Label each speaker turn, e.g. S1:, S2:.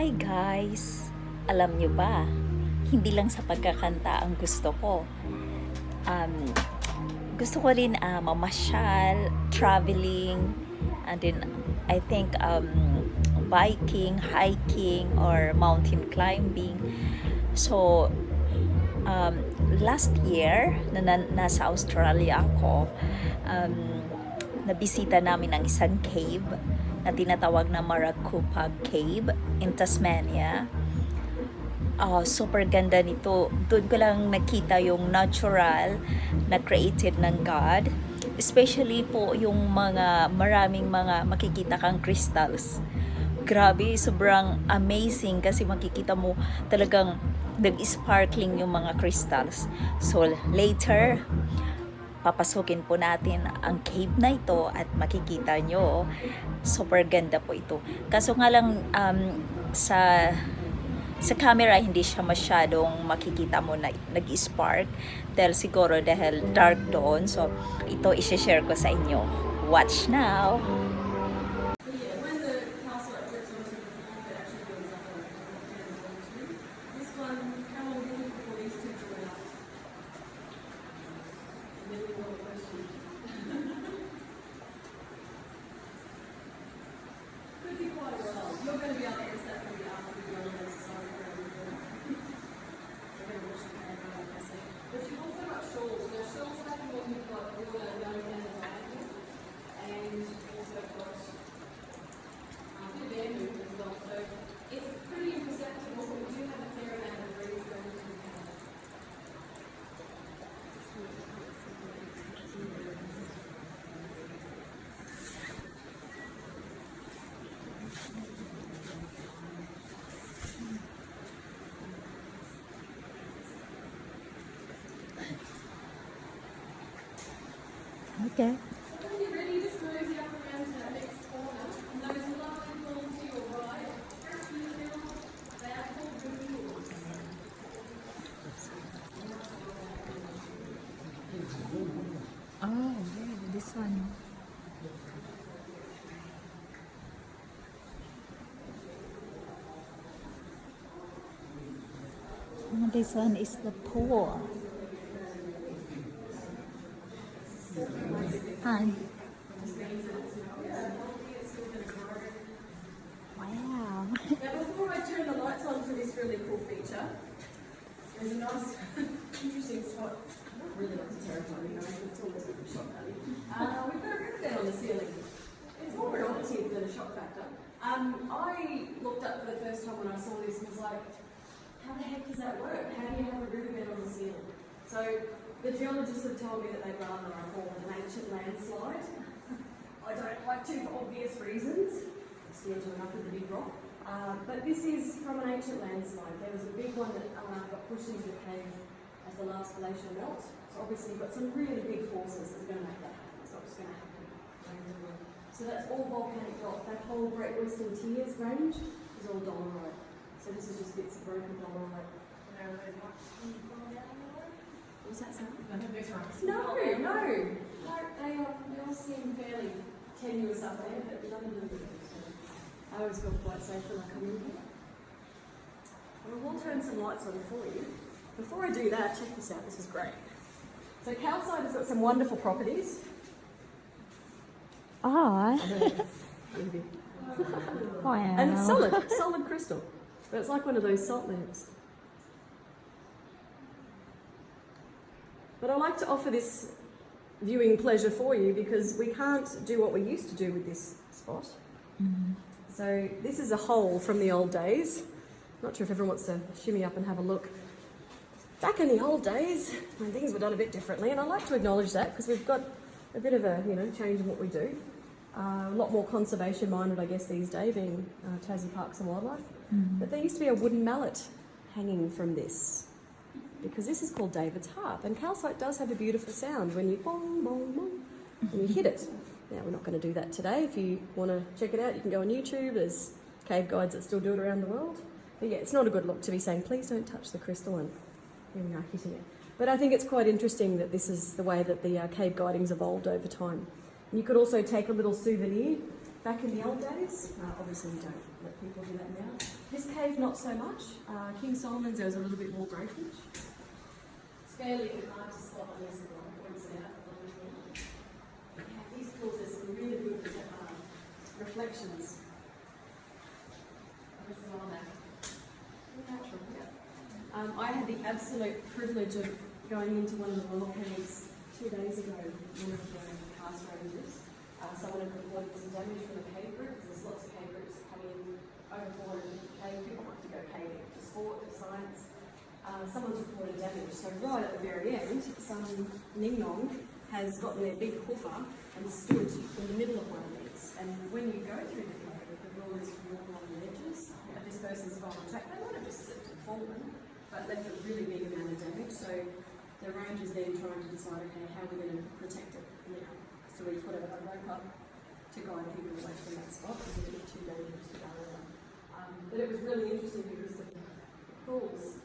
S1: Hi guys! Alam nyo ba, hindi lang sa pagkakanta ang gusto ko. Um, Gusto ko rin mamasyal, traveling, and then I think biking, hiking, or mountain climbing. So, um, last year, nasa Australia ako, um, nabisita namin ang isang cave na tinatawag na Maracupa Cave in Tasmania. Super ganda nito. Doon ko lang nakita yung natural na created ng God. Especially po yung maraming mga makikita kang crystals. Grabe, sobrang amazing kasi makikita mo talagang nag-sparkling yung mga crystals. So later, papasukin po natin ang cave na ito at makikita nyo, super ganda po ito. Kaso nga lang sa camera hindi siya masyadong makikita mo na nag-spark dahil dark doon. So ito i-share ko sa inyo. Watch now! Okay. Oh, yeah, this one. This one is the pool. Hi. Wow.
S2: Now before I turn the lights on for this really cool feature, there's a nice, interesting spot. Not really not terrifying, it's almost like a shock value. We've got a river bed on the ceiling. It's more an oddity than a shock factor. I looked up for the first time when I saw this and was like, how the heck does that work? How do you have a riverbed on the ceiling? So the geologists have told me that they'd rather I call it an ancient landslide. I don't like to for obvious reasons. I'm scared to enough with the big rock. But this is from an ancient landslide. There was a big one that got pushed into the cave as the last glacier melts. So obviously you've got some really big forces that are going to make that happen. It's not just going to happen randomly. So that's all volcanic rock. That whole Great Western Tiers range is all dolomite. So this is just bits of broken dolomite. What's that sound? No. They all seem fairly tenuous up there, but none of them do. I always feel quite safe when I come in here. Well, we'll turn some lights on for you. Before I do that, check this out. This is great. So calcite has got some wonderful properties.
S1: Ah. Wow.
S2: And it's solid crystal. But it's like one of those salt lamps. But I like to offer this viewing pleasure for you because we can't do what we used to do with this spot.
S1: Mm-hmm.
S2: So this is a hole from the old days. Not sure if everyone wants to shimmy up and have a look. Back in the old days, when things were done a bit differently, and I like to acknowledge that because we've got a bit of a change in what we do. A lot more conservation minded, I guess, these days, being Tassie Parks and Wildlife.
S1: Mm-hmm.
S2: But there used to be a wooden mallet hanging from this, because this is called David's harp, and calcite does have a beautiful sound when you bong, bong, bong, and you hit it. Now, we're not going to do that today. If you want to check it out, you can go on YouTube. There's cave guides that still do it around the world. But yeah, it's not a good look to be saying, please don't touch the crystal, and here we are hitting it. But I think it's quite interesting that this is the way that the cave guiding's evolved over time. And you could also take a little souvenir back in the old days. Obviously, we don't let people do that now. This cave, not so much. King Solomon's, there was a little bit more breakage. It's fairly hard to spot unless everyone points it out. These pools, there's some really good reflections. This is all natural, yeah. I had the absolute privilege of going into one of the royal caves 2 days ago, one of the cast ranges. Someone had reported some damage from a cave group, because there's lots of cave groups that come in over 450 cave. People like to go caving for sport, for science. Someone's reported damage. So right at the very end, some Ningnong has gotten their big hoofer and stood in the middle of one of these. And when you go through the cave, the rule is to walk along the edges. But this person's gone on track. They might have just slipped and fallen, but left a really big amount of damage. So the rangers then trying to decide, okay, how are we going to protect it now? So we put a rope up to guide people away from that spot because it's a bit too dangerous to go around. But it was really interesting because the pools